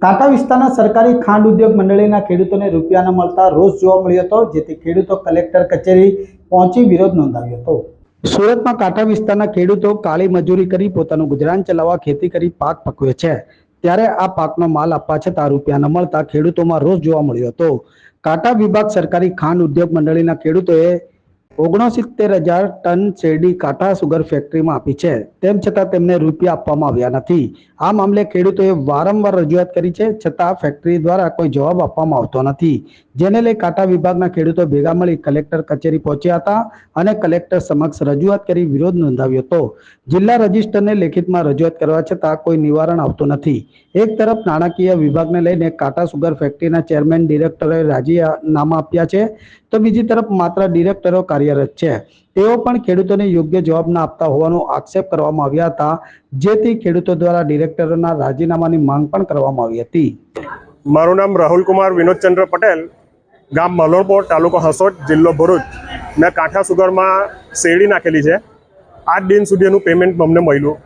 કાંટા વિસ્તારના સરકારી ખાંડ ઉદ્યોગ મંડળીના ખેડૂતોને રૂપિયા ન મળતા રોષ જોવા મળ્યો હતો, જેથી ખેડૂતો કલેક્ટર કચેરી પહોંચી વિરોધ નોંધાવ્યો હતો। સુરતમાં કાંટા વિસ્તારના ખેડૂતો કાળી મજૂરી કરી પોતાનું ગુજરાન ચલાવવા ખેતી કરી પાક પકવે છે, ત્યારે આ પાકનો માલ આપવા છતાં રૂપિયા ન મળતા ખેડૂતોમાં રોષ જોવા મળ્યો હતો। કાંટા વિભાગ સરકારી ખાંડ ઉદ્યોગ મંડળીના ખેડૂતોએ 69,000 ટન શેરડી કાંટા સુગર ફેક્ટરીમાં આપી છે, તેમ છતાં તેમને રૂપિયા આપવામાં આવ્યા નથી। આ મામલે ખેડૂતોએ વારંવાર રજૂઆત કરી છે, છતાં ફેક્ટરી દ્વારા કોઈ જવાબ આપવામાં આવતો નથી, જેને લઈ કાંટા વિભાગના ખેડૂતો ભેગા મળી કલેક્ટર કચેરી પહોંચ્યા હતા અને કલેક્ટર સમક્ષ રજૂઆત કરી વિરોધ નોંધાવ્યો હતો। જિલ્લા રજિસ્ટરને લેખિતમાં રજૂઆત કરવા છતાં કોઈ નિવારણ આવતું નથી। એક તરફ નાણાકીય વિભાગને લઈને કાંટા સુગર ફેક્ટરીના ચેરમેન ડિરેક્ટરોએ રાજીનામા આપ્યા છે, તો બીજી તરફ માત્ર ડિરેક્ટરો કાર્યરત છે। તેઓ પણ ખેડૂતોને યોગ્ય જવાબ ન આપતા હોવાનો આક્ષેપ કરવામાં આવ્યા હતા, જેથી ખેડૂતો દ્વારા ડિરેક્ટરોના રાજીનામાની માંગ પણ કરવામાં આવી હતી। મારું નામ રાહુલ કુમાર વિનોદચંદ્ર પટેલ, ગામ મલોરપોર, તાલુકો હસોદ, જિલ્લો ભરૂચ। મેં કાંઠા સુગરમાં શેરડી નાખેલી છે। આજ દિન સુધી એનું પેમેન્ટ અમને મળ્યું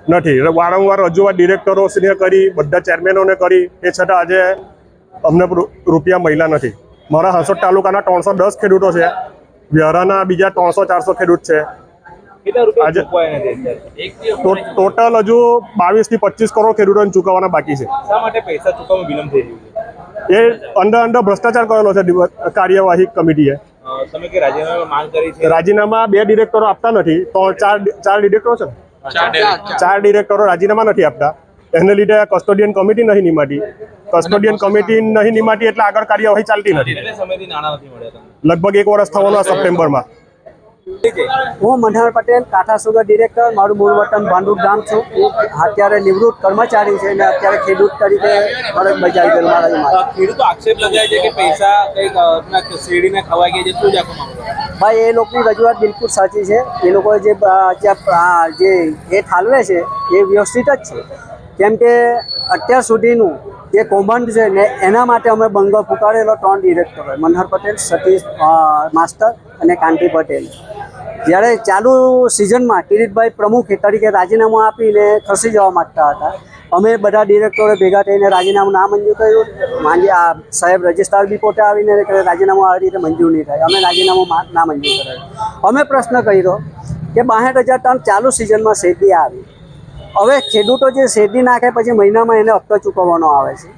નથી। વારંવાર રજૂઆત ડિરેક્ટરોને કરી, બધા ચેરમેનોને કરી, એ છતાં આજે અમને રૂપિયા મળ્યા નથી। મારા હસોદ તાલુકાના 310 ખેડૂતો છે, વ્યારાના બીજા 300-400 ખેડૂત છે। આજે ટોટલ હજુ 22 થી 25 કરોડ ખેડૂતોને ચૂકવવાના બાકી છે। શા માટે પૈસા ચૂકવવામાં વિલંબ થઈ રહ્યું છે? એ અંડર ભ્રષ્ટાચાર કરેલો છે કાર્યવાહી કમિટીએ। તમે કે રાજીનામા માંગ કરી છે? રાજીનામા 2 ડિરેક્ટરો આપતા નથી, તો 4 ડિરેક્ટરો છે, 4 ડિરેક્ટરો રાજીનામા નથી આપતા। એને લીધે કસ્ટોડિયન કમિટી નહીં નિમાતી। કસ્ટોડિયન કમિટી નહીં નિમાતી એટલે આગળ કાર્યવાહી ચાલતી નથી। સમયથી નાણાં નથી મળ્યા? લગભગ 1 વર્ષ થવાનું આ સપ્ટેમ્બરમાં। હું મનહર પટેલ, કાંઠા સુગર ડિરેક્ટર। મારું મૂળ વતન ભાંડુપ ગામ છું। હું અત્યારે નિવૃત્ત કર્મચારી છે અને અત્યારે ખેડૂત તરીકે ફરજ બજાવી રહ્યો છું। ખેડૂતો આક્ષેપ લગાવે છે કે પૈસા કંઈક શેરડીને ખવાઈ ગઈ છે, શું જ આખું ભાઈ એ લોકોની રજૂઆત બિલકુલ સાચી છે। એ લોકોએ જે એ ઠાલવે છે એ વ્યવસ્થિત જ છે, કેમ કે અત્યાર સુધીનું જે કૌભાંડ છે ને એના માટે અમે બંગો ફૂંકારેલો 3 ડિરેક્ટરો, મનહર પટેલ, સતીશ માસ્ટર અને કાંતિ પટેલ। જ્યારે ચાલુ સિઝનમાં કિરીટભાઈ પ્રમુખ તરીકે રાજીનામું આપીને ખસી જવા માગતા હતા, અમે બધા ડિરેક્ટરોએ ભેગા થઈને રાજીનામું નામંજૂર કર્યું। સાહેબ રજિસ્ટ્રાર બી પોતે આવીને રાજીનામું આવી રીતે મંજૂર નહીં થાય, અમે રાજીનામું નામંજૂર કરાવ્યું। અમે પ્રશ્ન કર્યો કે 62,000 ટન ચાલુ સિઝનમાં શેરડી આવી, હવે ખેડૂતો જે શેરડી નાખે પછી મહિનામાં એને હપ્તો ચૂકવવાનો આવે છે,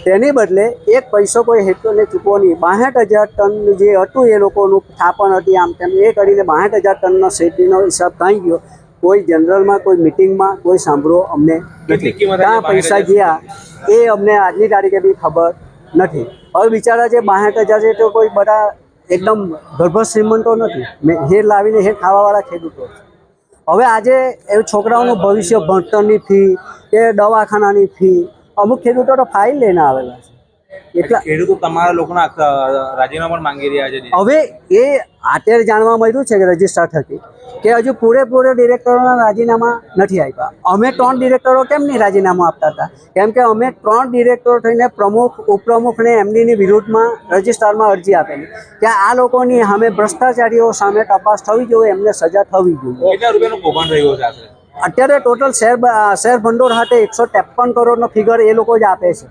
તેની બદલે એક પૈસો કોઈ હેતુને ચૂકવો નહીં। 62,000 ટન જે હતું એ લોકોનું થાપણ હતી, આમ તેમ એ કરીને 62,000 ટનનો શેરડીનો હિસાબ કાંઈ ગયો, કોઈ જનરલમાં, કોઈ મિટિંગમાં કોઈ સાંભળો અમને નથી। ક્યાં પૈસા ગયા એ અમને આજની તારીખે બી ખબર નથી। હવે બિચારા જે 62,000 છે તો કોઈ બધા એકદમ ગર્ભ શ્રીમંતો નથી, હેર લાવીને હેર ખાવાવાળા ખેડૂતો છે। હવે આજે એ છોકરાઓનું ભવિષ્ય, ભણતરની ફી કે દવાખાનાની ફી, અમુક ખેડૂતો તો ફાઇલ લઈને આવેલા છે। એટલા ખેડૂતો તમારા લોકોના રાજીનામા પણ માંગી રહ્યા છે। હવે એ અત્યારે જાણવા મળ્યું છે કે રજિસ્ટર થકી કે હજુ પૂરેપૂરા ડિરેક્ટરોના રાજીનામા નથી આપ્યા। અમે 3 ડિરેક્ટરો કેમ નહીં રાજીનામું આપતા હતા? કેમ કે અમે 3 ડિરેક્ટરો થઈને પ્રમુખ, ઉપપ્રમુખને એમડીની વિરુદ્ધમાં રજિસ્ટરમાં અરજી આપેલી કે આ લોકોની સામે ભ્રષ્ટાચારીઓ સામે તપાસ થવી જોઈએ, એમને સજા થવી જોઈએ। કેટલા રૂપિયાનું કૌભાંડ રહ્યું છે આશરે? અત્યારે ટોટલ શેર ભંડોળ હાથે 153 કરોડનો ફિગર એ લોકો જ આપે છે।